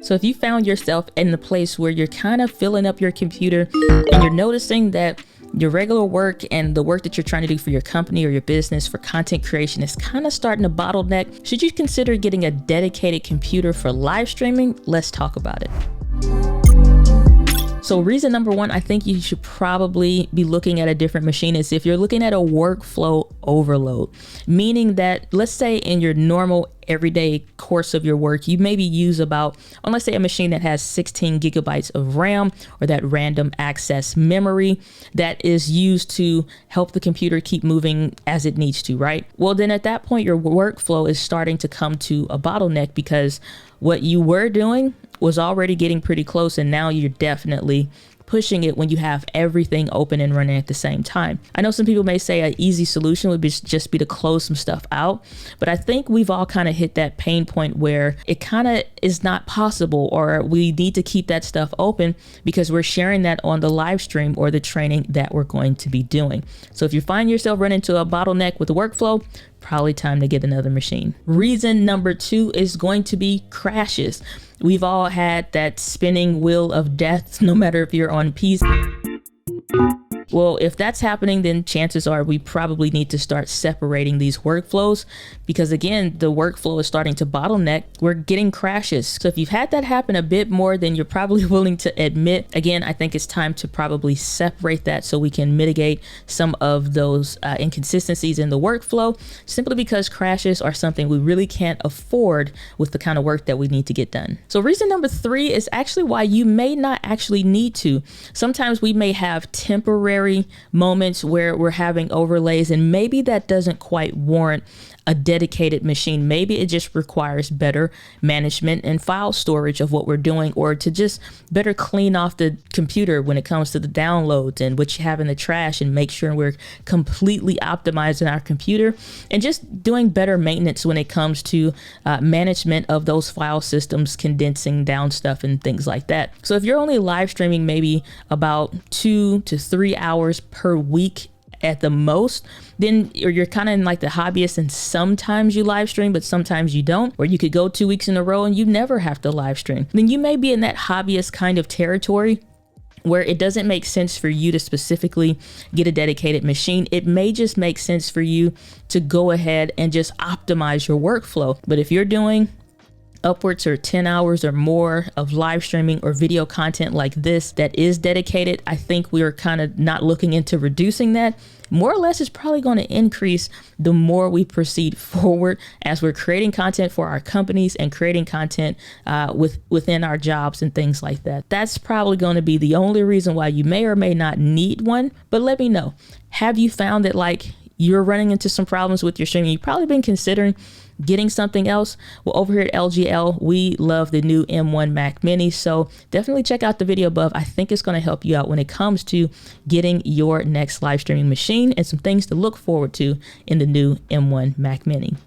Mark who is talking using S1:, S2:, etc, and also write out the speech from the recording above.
S1: So if you found yourself in the place where you're kind of filling up your computer and you're noticing that your regular work and the work that you're trying to do for your company or your business for content creation is kind of starting to bottleneck, should you consider getting a dedicated computer for live streaming? Let's talk about it. So reason number one, I think you should probably be looking at a different machine is if you're looking at a workflow overload, meaning that let's say in your normal everyday course of your work, you maybe use about, let's say a machine that has 16 gigabytes of RAM or that random access memory that is used to help the computer keep moving as it needs to, right? Well, then at that point, your workflow is starting to come to a bottleneck because what you were doing was already getting pretty close, and now you're definitely pushing it when you have everything open and running at the same time. I know some people may say an easy solution would be just be to close some stuff out, but I think we've all kind of hit that pain point where it kind of is not possible, or we need to keep that stuff open because we're sharing that on the live stream or the training that we're going to be doing. So if you find yourself running into a bottleneck with the workflow, probably time to get another machine. Reason number two is going to be crashes. We've all had that spinning wheel of death, no matter if you're on PC. Well, if that's happening, then chances are we probably need to start separating these workflows because again, the workflow is starting to bottleneck. We're getting crashes. So if you've had that happen a bit more than you're probably willing to admit, again, I think it's time to probably separate that so we can mitigate some of those inconsistencies in the workflow, simply because crashes are something we really can't afford with the kind of work that we need to get done. So reason number three is actually why you may not actually need to. Sometimes we may have temporary moments where we're having overlays and maybe that doesn't quite warrant a dedicated machine. Maybe it just requires better management and file storage of what we're doing, or to just better clean off the computer when it comes to the downloads and what you have in the trash, and make sure we're completely optimizing our computer and just doing better maintenance when it comes to management of those file systems, condensing down stuff and things like that. So if you're only live streaming maybe about 2 to 3 hours per week at the most, then you're kind of in like the hobbyist, and sometimes you live stream, but sometimes you don't, or you could go 2 weeks in a row and you never have to live stream. Then you may be in that hobbyist kind of territory where it doesn't make sense for you to specifically get a dedicated machine. It may just make sense for you to go ahead and just optimize your workflow. But if you're doing upwards or 10 hours or more of live streaming or video content like this that is dedicated, I think we're kind of not looking into reducing that. More or less, it's probably going to increase the more we proceed forward as we're creating content for our companies and creating content within our jobs and things like that. That's probably going to be the only reason why you may or may not need one. But let me know, have you found that like you're running into some problems with your streaming? You've probably been considering getting something else. Well, over here at LGL, we love the new M1 Mac Mini. So definitely check out the video above. I think it's going to help you out when it comes to getting your next live streaming machine and some things to look forward to in the new M1 Mac Mini.